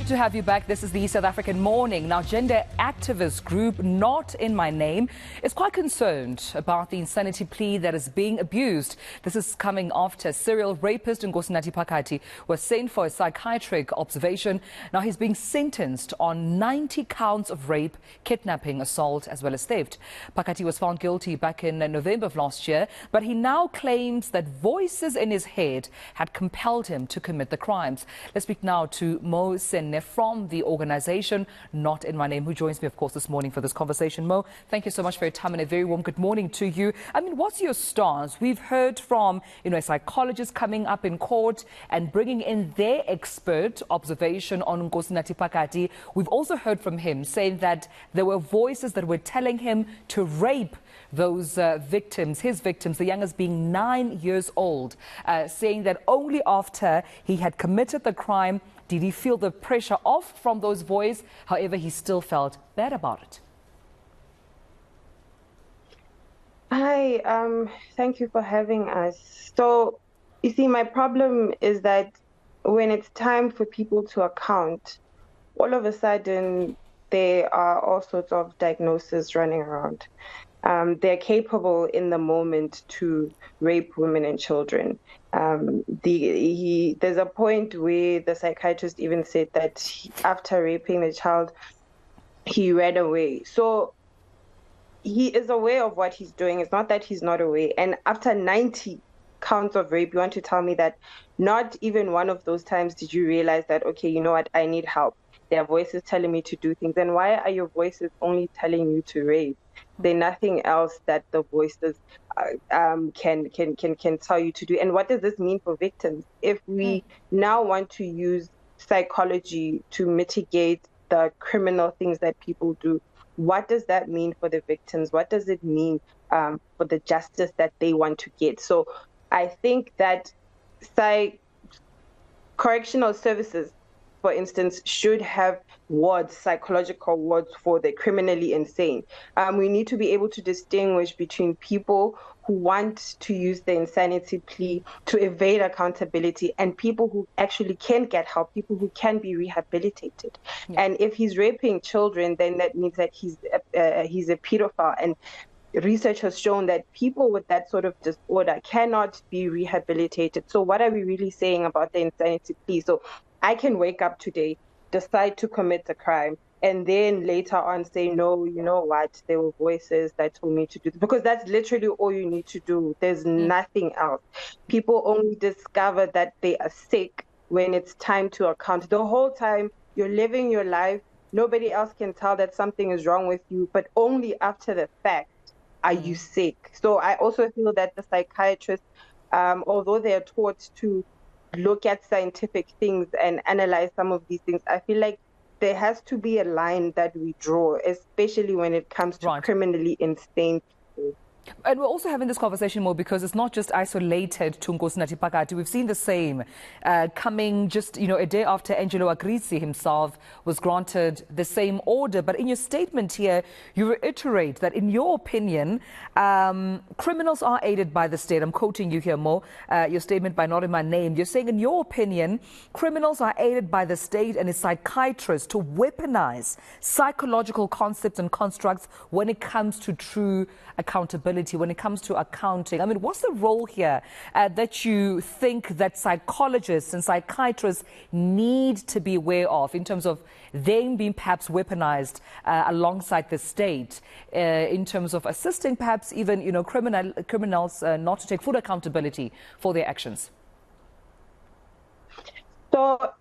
to have you back. This is the South African Morning. Now, gender activist group Not In My Name is quite concerned about the insanity plea that is being abused. This is coming after serial rapist Nkosinathi Phakathi was sent for a psychiatric observation. Now, he's being sentenced on 90 counts of rape, kidnapping, assault, as well as theft. Phakathi was found guilty back in November of last year, but he now claims that voices in his head had compelled him to commit the crimes. Let's speak now to Senne from the organization Not In My Name, who joins me, of course, this morning for this conversation. Mo, thank you so much for your time and a very warm good morning to you. I mean, what's your stance? We've heard from, a psychologist coming up in court and bringing in their expert observation on Nkosinathi Phakathi. We've also heard from him saying that there were voices that were telling him to rape those victims, his victims, the youngest being 9 years old, saying that only after he had committed the crime did he feel the pressure off from those voices. However, he still felt bad about it. Hi, thank you for having us. So, you see, my problem is that when it's time for people to account, all of a sudden there are all sorts of diagnoses running around. They're capable in the moment to rape women and children. There's a point where the psychiatrist even said that after raping the child, he ran away. So he is aware of what he's doing. It's not that he's not aware. And after 90 counts of rape, you want to tell me that not even one of those times did you realize that, okay, you know what, I need help. There are voices telling me to do things. And why are your voices only telling you to rape? There's nothing else that the voices can tell you to do. And what does this mean for victims? If we now want to use psychology to mitigate the criminal things that people do, what does that mean for the victims? What does it mean for the justice that they want to get? So I think that correctional services, for instance, should have wards, psychological wards for the criminally insane. We need to be able to distinguish between people who want to use the insanity plea to evade accountability and people who actually can get help, people who can be rehabilitated. Yeah. And if he's raping children, then that means that he's a pedophile. And research has shown that people with that sort of disorder cannot be rehabilitated. So what are we really saying about the insanity plea? So I can wake up today, decide to commit a crime, and then later on say, no, you know what, there were voices that told me to do this. Because that's literally all you need to do. There's nothing else. People only discover that they are sick when it's time to account. The whole time you're living your life, nobody else can tell that something is wrong with you, but only after the fact are you sick. So I also feel that the psychiatrists, although they are taught to look at scientific things and analyze some of these things, I feel like there has to be a line that we draw, especially when it comes to criminally insane people. And we're also having this conversation more because it's not just isolated to Nkosinathi Phakathi. We've seen the same coming just, a day after Angelo Agrizzi himself was granted the same order. But in your statement here, you reiterate that in your opinion, criminals are aided by the state. I'm quoting you here, Mo, your statement by Not In My Name. You're saying, in your opinion, criminals are aided by the state and its psychiatrists to weaponize psychological concepts and constructs when it comes to true accountability, when it comes to accounting. I mean, what's the role here that you think that psychologists and psychiatrists need to be aware of in terms of them being perhaps weaponized alongside the state in terms of assisting perhaps even, criminals not to take full accountability for their actions? So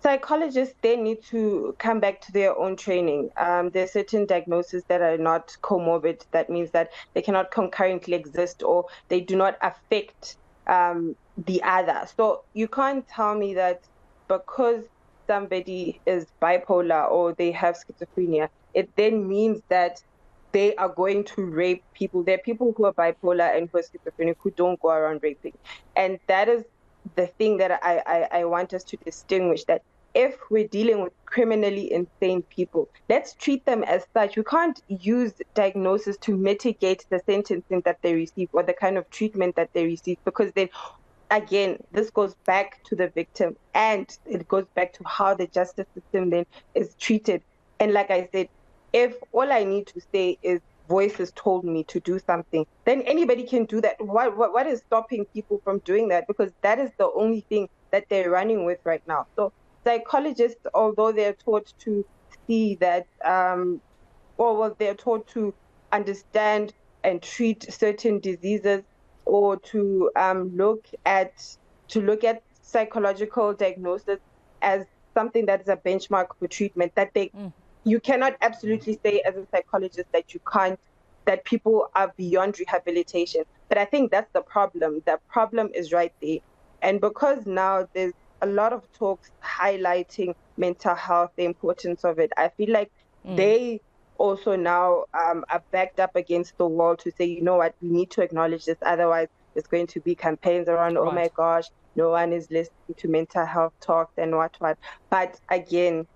psychologists, they need to come back to their own training. There are certain diagnoses that are not comorbid. That means that they cannot concurrently exist or they do not affect the other. So you can't tell me that because somebody is bipolar or they have schizophrenia, it then means that they are going to rape people. There are people who are bipolar and who are schizophrenic who don't go around raping. And that is the thing that I want us to distinguish, that if we're dealing with criminally insane people, let's treat them as such. We can't use diagnosis to mitigate the sentencing that they receive or the kind of treatment that they receive, because then again, this goes back to the victim, and it goes back to how the justice system then is treated. And like I said, if all I need to say is voices told me to do something, then anybody can do that. What is stopping people from doing that? Because that is the only thing that they're running with right now. So psychologists, although they're taught to see that, they're taught to understand and treat certain diseases, or to look at psychological diagnosis as something that is a benchmark for treatment, that you cannot absolutely say as a psychologist that you can't, that people are beyond rehabilitation. But I think that's the problem. The problem is right there. And because now there's a lot of talks highlighting mental health, the importance of it, I feel like they also now are backed up against the wall to say, you know what, we need to acknowledge this. Otherwise, there's going to be campaigns around, oh my gosh, no one is listening to mental health talks and what. But again,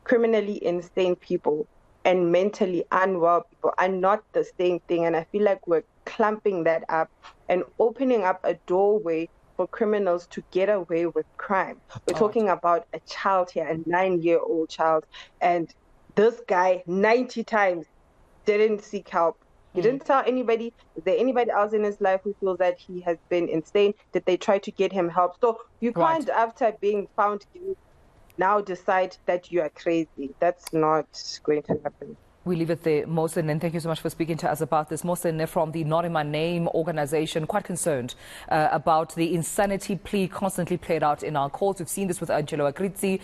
criminally insane people and mentally unwell people are not the same thing. And I feel like we're clumping that up and opening up a doorway for criminals to get away with crime. We're talking about a child here, a 9-year-old child, and this guy 90 times didn't seek help. He didn't tell anybody. Is there anybody else in his life who feels that he has been insane? Did they try to get him help? So you can't, after being found guilty, now decide that you are crazy. That's not going to happen. We leave it there, Senne, and thank you so much for speaking to us about this. Senne from the Not In My Name organization, quite concerned about the insanity plea constantly played out in our courts. We've seen this with Angelo Akritsi.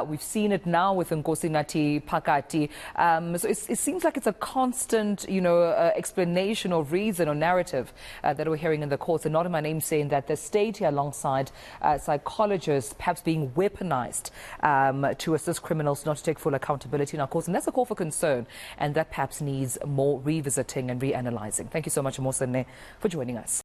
We've seen it now with Nkosinathi Phakathi. So it seems like it's a constant, explanation or reason or narrative that we're hearing in the courts. The Not In My Name saying that the state here alongside psychologists perhaps being weaponized to assist criminals not to take full accountability in our courts. And that's a call for concern, and that perhaps needs more revisiting and reanalyzing. Thank you so much, Senne, for joining us.